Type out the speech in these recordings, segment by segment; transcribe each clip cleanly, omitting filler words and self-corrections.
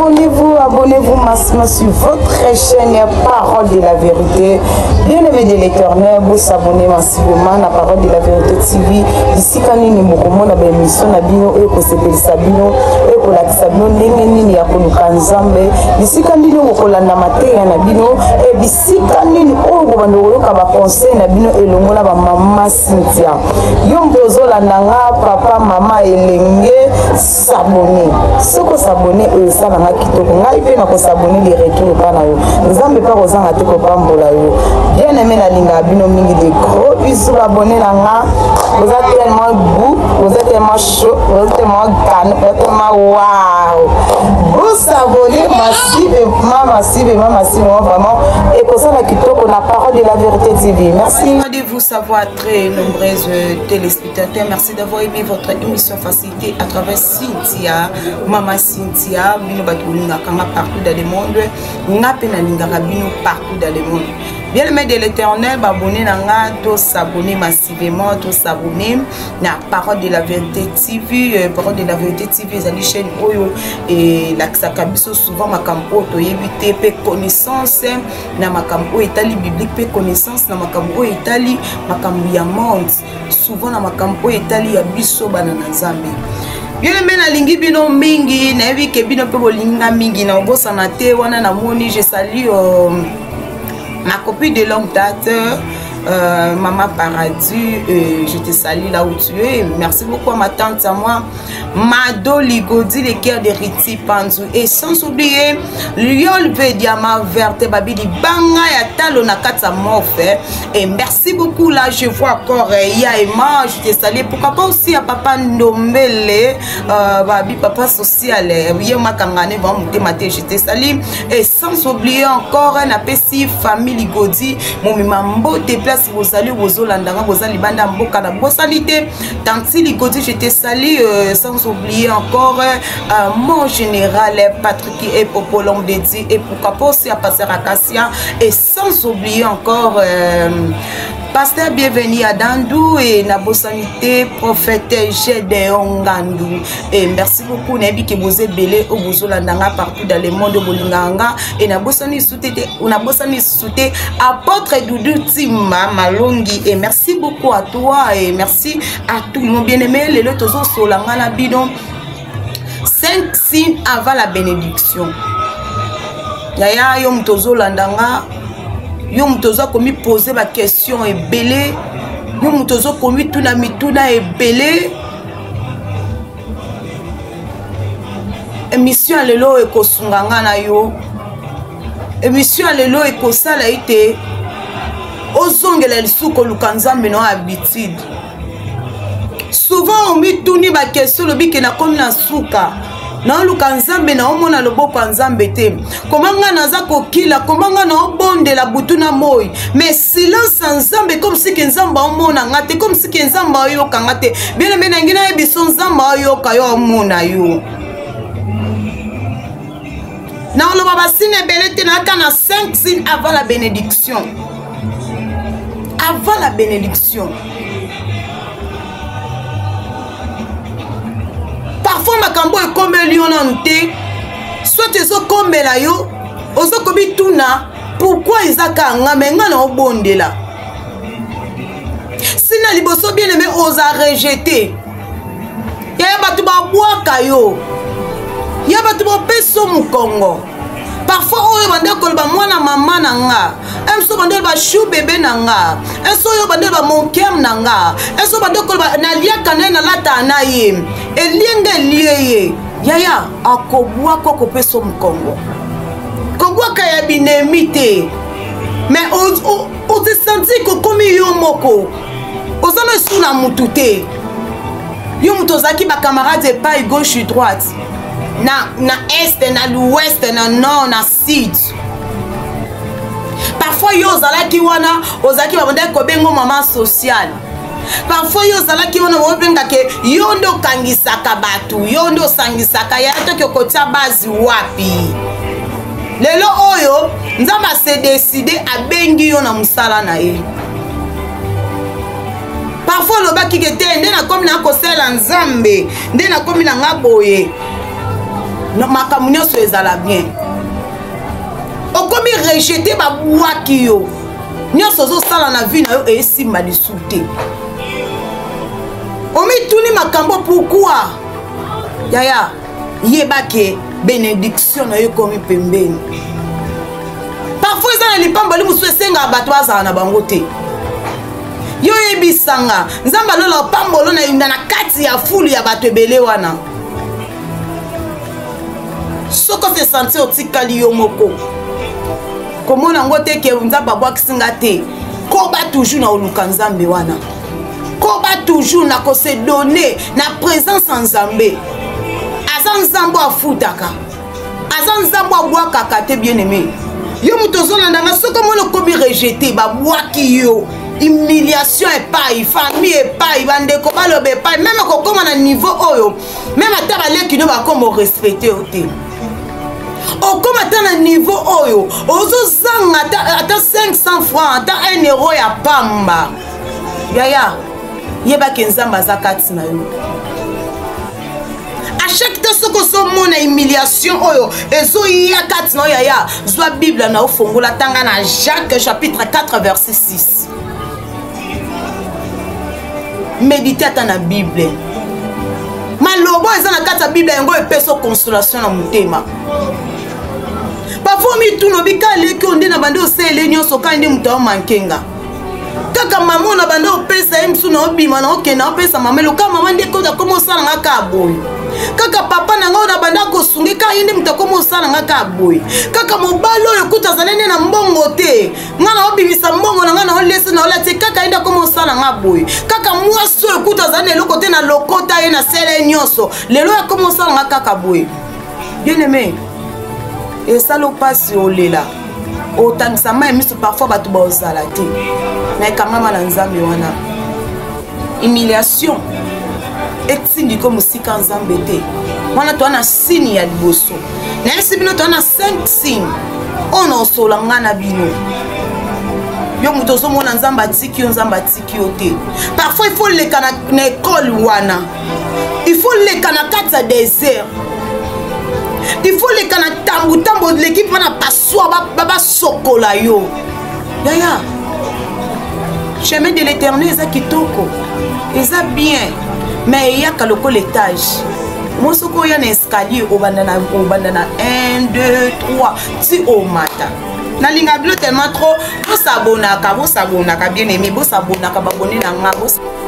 abonnez-vous massivement sur votre chaîne Parole de la Vérité. Bien-aimés de l'Éternel, vous s'abonnez massivement à Parole de la Vérité TV. Ici, quand nous avons une émission, nous avons une émission, nini ya koluka nzambe bisika ndini okolanda mateya na bino e bisika ndini oyo bandoloka ba conseil na bino elongola ba mama Cynthia yo mbozolanda nga papa mama elenge s'abonner soko s'abonner ça na kitoko ngai pe na ko s'abonner les retours pa na yo nzambe pa kozanga te ko pambola yo bien aimé na linga bino mingi de gros bisous abonner na nga vous êtes tellement beau vous êtes tellement chaud vous êtes tellement calme vous êtes tellement wow. Vous abonnez massivement, vraiment. Et pour ça, la Parole de la Vérité TV. Merci. De vous savoir, très nombreuses téléspectateurs. Merci d'avoir aimé votre émission Facilité à travers Cynthia, Maman Cynthia, Bino Batoulinga Kanga partout dans le monde. Napena Lingara Bino partout dans le monde. Bien aimé de l'Éternel, abonnez nanga, tous s'abonner massivement, tous s'abonner na Parole de la Vérité TV, Parole de la Vérité TV, c'est chaîne Oyo et la Xakabiso souvent ma campo to éviter pe connaissance na ma campo Italie biblique pe connaissance na ma campo Italie ma campo ya monde souvent na ma campo Italie ya biso banana Nzambe. Bien aimé na lingi bino mingi na ebi ke bino pe bolinga mingi na obosa na te wana na moni je salue ma copine de longue date, Maman Paradis, je te salue là où tu es. Merci beaucoup à ma tante, à moi, Mado Ligodi, les cœurs de Riti Panzu. Et sans oublier, Liol Diamant Verte, Babidi Banga, Yatalo Nakata Mofe. Et merci beaucoup là, je vois encore Yaema, je te salue. Pourquoi pas aussi à Papa Ndombele, Babi Papa Social, Yema Kangane, je te salue. Et sans oublier encore un appétit famille Ligodi, mon mambo te place vos allez vos olandanga vos alibanda mboka na bosalité tanti Ligodi je te salue sans oublier encore mon général Patrick et Popolom Dedi et pourquoi pas aussi à Pasteur Acacia et sans oublier encore Pasteur bienvenue à Dandou et na bosalité prophète Gédéon Gandou et merci beaucoup Nebi que vous êtes belé au bozolandanga partout dans le monde bolinganga et na bosani souté apôtre Doudou Timma Malongi et merci beaucoup à toi et merci à tout le monde bien aimé les autres solanga na bidon 5 signes avant la bénédiction yaya yom tozo landanga yom tozo komi poser ma question et belé yom tozo komi tuna mituna et belé émission lelo e kosunganga na yo émission lelo e kosala ite ozongela lisuko lukanzambe no habitude souvent on mi tuni ba question lobike na komi na suka na lukanzambe na omona loboko nzambe te komanga naza kokila komanga na obondela butuna moi mais silence nzambe comme si nzamba omona ngate comme si nzamba oyoka ngate bien aimé na ngina ebiso nzamba oyoka yo omona yo na loba basine belete na kana 5 signes avant la bénédiction. Avant la bénédiction. Parfois makambo e comme lionante soit ezo comme la yo ozo kobi tuna pourquoi izaka nga menga na obondela. Sina liboso bien aimé oza rejeter. Ya batu ba bwaka yo. Ya batu ba peso mukongo. Parfois oyo bande kolba mwana mama nanga emso bande ba chou bébé nanga emso yo bande ba monkem nanga emso bande kolba na lia kanena lata na ye elienge lieye yaya akobwa koko peso mukongo kobwa kaya binemite mais o te senti ko komi yo moko ozana suna mutute yo mutozaki ba camarades pas gauche et droite na est na l'ouest na nord na sud parfois yo zalaki wana ozaki babonda ko bengo maman sociale parfois yo zalaki wana obenga ke yo ndo kangisaka batu yo ndo sangisaka ya to kotia base wapi lelo oyo nzamba se décider abengi yo na musala na ye parfois lobaki ke te ndena komi na kosela nzambe ndena komi na ngaboye makambo nyonso ezala bien okomi rejeté babwaki yo nyonso ozosala na vie na yo esimba lisu te omituni makambo pourquoi yaya yebake bénédiction na yo komi pembeni parfois eza na lipamboli mosusu esengaka bato bazala na bango te yo yebisanga nzambe alola opambolo na kati ya fulu ya bato ebele wana soko se sentir otikali yo moko komona ngo te ke nzambe abwakisinga te koba toujours na oluka nzambe wana koba toujours na kose donner na présence en nzambe aza nzambe afutaka aza nzambe abwakaka te bien aimé yo moto ozolandanga soki omona okomi rejeté babwaki yo humiliation epai famille epai bandeko baloba epai meme kokoma na niveau oyo meme ata baleki no bakoma orespecte yo te okoma ata na niveau oyo ozozanga ata 500 francs ata 1 euro ya pamba yaya yebaki nzambe aza kati na yo à chaque temps soki ozomona humiliation oyo ezoya kati na yo yaya zwa bible na ofongola tanga na Jacques chapitre 4 verset 6 méditer ata na bible malobo eza na kati ya bible yango epesa consolation na motema parfois mituno bika leki onde na bande osele nyonso kandi moto amankenga kaka mama na bande opesa ye msu na obima na okenda opesa mama eloka mama nde kota koma osala nga ka boye kaka papa na nga na bande akosungi ka ye nde moto akoma osala nga ka boye kaka mobali oyo kuta azali nde na mbongo te nga na obimisa mbongo na nga na olesi na olati kaka ye nde akoma osala nga boye kaka mwasi oyo kuta azali na eloko te na lokota ye na sele nyonso lelo akoma osala nga kaka boye bien aimé esala opasi olela otangisa mai miso parfois bato baozala te na ekangama na nzambe wana humiliation etindiko mosika nzambe te wana toa na signe ya liboso nayesi bino toa na 5 signe oyo na osola nga na bino yo moto ozomona nzambe atiki yo nzambe atiki yo te parfois il faut leka na ekole wana il faut leka na kati ya désert il faut leka na tambo l'équipe wana passoa basokola yo yaya chemin de l'éternel eza kitoko eza bien mais eyaka lokola étage mo soki oya na escalier obanda na 1 2 3 ti omata nalinga bino tellement trop bosabonaka bien aimé bosabonaka babone na nga bosabonaka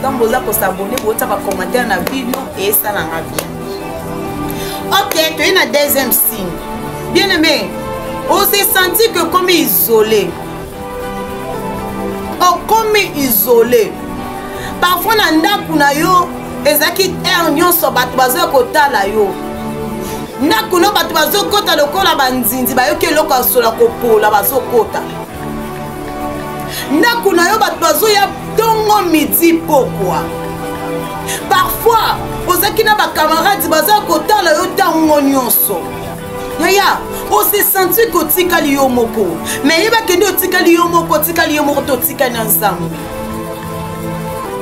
ntango oza kosabone bota bacommentaire na video esalanga bien ok toye na deuxième signe bien aimé ose senti que comme isolé okomi isolé parfois na ndako na yo ezaki air nyonso bato bazoya kotala yo ndako no bato bazokota lokola banzinzi bayoki eloko ya sola kopola bazokota ndako na yo bato bazoya tongo midi pokwa parfois ozaki na bacamarade baza kotala yo ntango nyonso yaya ose senti kotikali yo moko mais yebaki nde otikali yo moko totikali na nzambe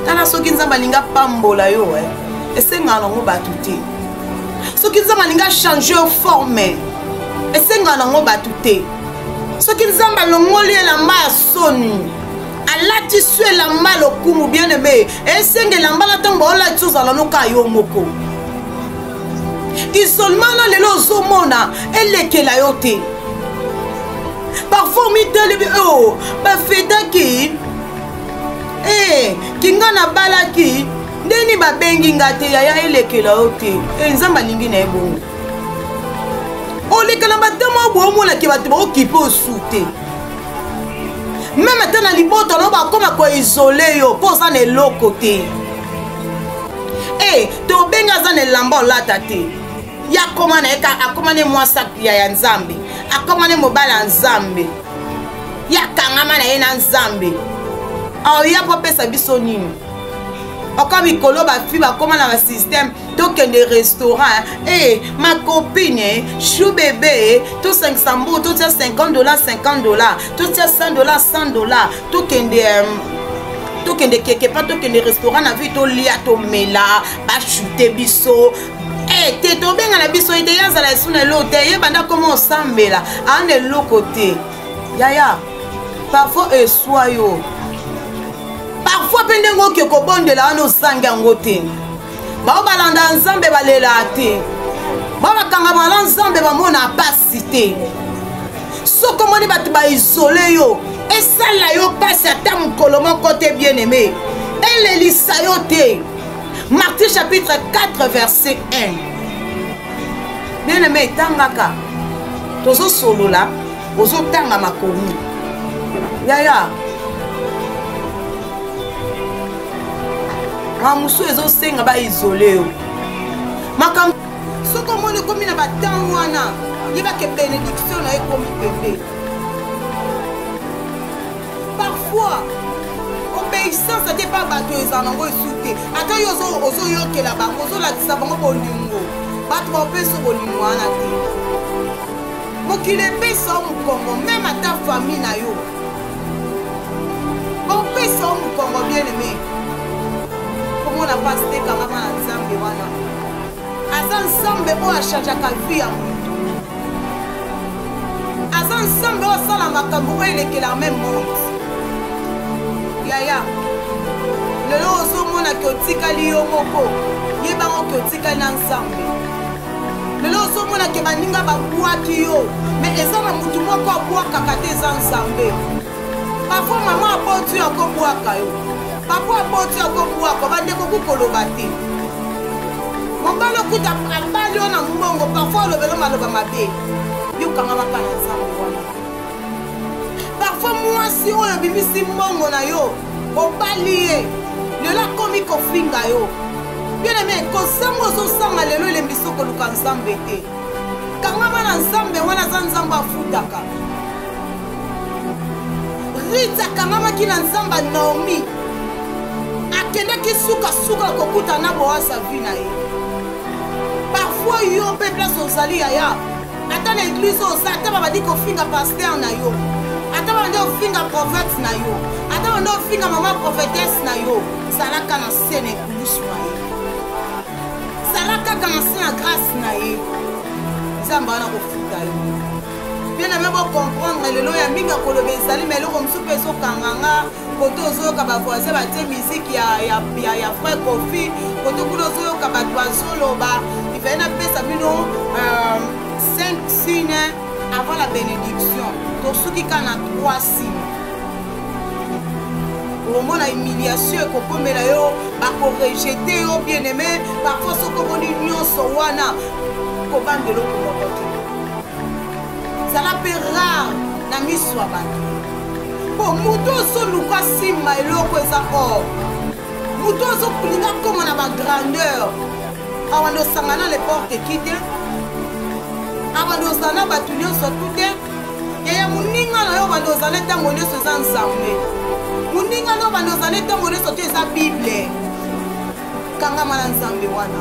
tala soki nzambe alinga pambola yo esengaka nango bato te soki nzambe alinga change yo forme esengaka nango bato te soki nzambe alongoli elamba ya soni alati su elamba lokumu bien aimé esenge elamba na ntango baolati ozala noka yo moko isolement na lelo ozomona elekela yo te parfois mitelebi o bafetaki kinga na balaki ndeni babengi nga te yaya elekela yo te nzambe alingi na ye bongo olekela batema bomonaki bato baokipe osu te meme ata na libota no bakoma koisole yo mpo oza na eloko te tobengi aza na elamba olata te ya akoma na ye akoma ne mwasa ya nzambe akoma ne mobali ya nzambe ya kangama na ye na nzambe ya mpo apesa biso nini oka mikolo bafi bakoma na basystème tokende restaurant ma copine chou bébé to 500 mbo totia $50 $50 totia $100 $100 tokende keke pa tokende restaurant na vi tolia tomela bachute biso te tobenga na biso ete yazala esu na elo te yebanda koma osambela ana eloko te yaya parfois eswa yo parfois mpe ndenge oke kobondela wana osangi yango te baobalanda nzambe balela te babakanga bala nzambe bamona pasi te soki omoni bato baisole yo esala yo pasi ata mokolo moko te bien aimé elelisa yo te Matthieu chapitre 4 verset 1 bien aimé etangaka tozosolola ozotanga makomi yaya mamusu ezosenga baisole yo makambo soki omoni ekomi na batango wana yebake bénédiction na ekomi pembe parfois obéissance ate pa bato eza nango esu te ata yo ozoyokela bango ozolakisa bango bolingo bato baopesa bolingo wana te mokili epesa o mokongo meme ata famille na yo baopesa o mokongo bien aimé komona pasi te kangama na nzambe wana aza nzambe oyo achangeaka vi ya moto aza nzambe oyo asala makambo oyo elekela meme monde yaya lelo ozomona ke otikali yo moko yebango ke otikali na nzambe lelo ozomona ke baninga babwaki yo me eza na mutu moko abwakaka te eza nzambe parfois mama aboti yo akobwaka yo papa aboti yo akobwaka bandeko kukoloba te mobali okuta abali yo na mbongo parfois alobelo maloba mabe yokangamaka na nzambe wana parfois mwasi oyo bimisi mbongo na yo obali ye lelo akomi kofinga yo bien aimé kosanga ozosanga lelo elembiso koluka nzambe te kangama na nzambe wana aza nzambe afutaka rite akangamaki na nzambe Naomi akendaki sukasuka kokuta na boasa vi na ye parfois yo mpe place ozali yaya ata na eglise oza ata babadi kofinga paster na yo ata bande ofinga prophète na yo ata bande ofinga mama prophétesse na yo zalaka na se na ekulusu na ye zala kaka na se na grâce na ye nzambe wana kofuta yo bien aimé bocomprendre lelo ya mingi akoloba ezali ma eloko mosusu mpe ezokanganga kote ozoyoka bavoisin batie musike ya frère Kofi kote kuna ozoyoka bato bazoloba ifai napesa bino 5 signes avant la bénédiction tosuki kaka na 3 signes omona humiliation ekokomela yo bakorejete yo bien aimé parfois soki omoni nyonso wana kobandela okomoko te zala mpe rare na miso ya bato po moto ozoluka nsima eloko eza or moto ozolinga koma na bagrandeur awanda osanga na leporte eki te awanda ozala na bato nyonso tu te yaya moninga na yo banda ozala ntango nyonso eza nzambe moninga na yo banda ozala ntango nyonso te eza bible kangama na nzambe wana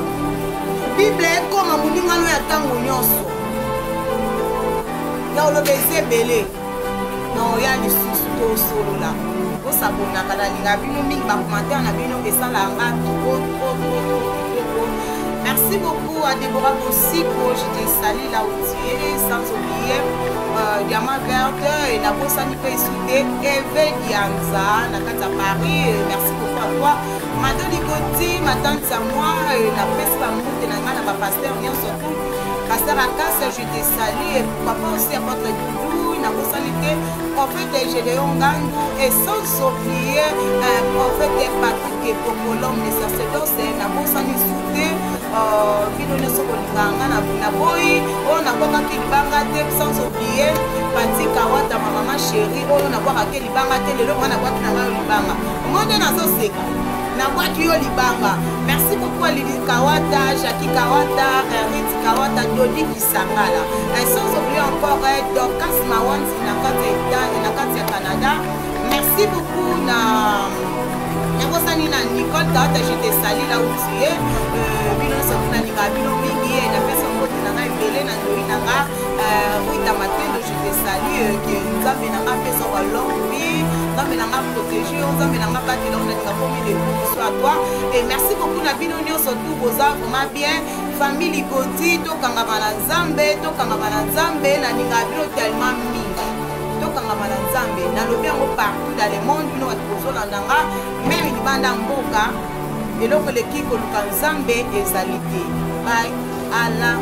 bible ekoma moninga na yo ya ntango nyonso ya oloba eza ebele na oya lisusu tosolola osabonaka na linga bino mingi bacommentaire na bino esalanga merci beaucoup à Déborah Bossiko, je te salue là où tu es, sans oublier Diamant Verte et la bosse à Nipe Soudé, Eve Dianza, Nakata Paris, merci beaucoup à toi. Madame Ligoti, ma tante à moi, la presse pas moute, na pasteur, bien surtout. Pasteur Akas, je te salue, et papa aussi à votre doudou, nakosani te prophète Gédéon Ngandu et sans oublier prophète Patrick Pokolom le sacerdoce nakosani soute bino nyonso kolinganga na boyi oyo nakwakaki libanga te sans oublier Pati Kawata mama chérie oyo nakwakaki libanga te lelo mwana nakwaki na ngai libanga omonde nazoseka nakwaki yo libanga. Merci beaucoup Lili Kawata, Jackie Kawata, Riti Kawata, Dodi Kisangala. Et sans oublier encore Dorcas Mawanzi Nakati à Canada. Merci beaucoup Nakosani na Nicole Kawata, je te salue là où tu es. Bino Sofina Nika, Bino Mingi, na personne côté na ngai belé na ndoi na nga. Rita Matendo, je te salue que nous avons na nga fait son longue vie. Nous avons protégé, nous avons battu, nous avons promis de vous à toi. Et merci beaucoup Nabino Nyo surtout vos vraiment bien. Famille Ligoti, Tokanga Banazambe, Tokanga Banazambe, Naninga Bino tellement mingi. Tokanga Banazambe, Nalobiango partout dans le monde, nous avons besoin d'anga, même une bande en boca. Et donc l'équipe Lukanzambe et Zalité. Bye, Allah.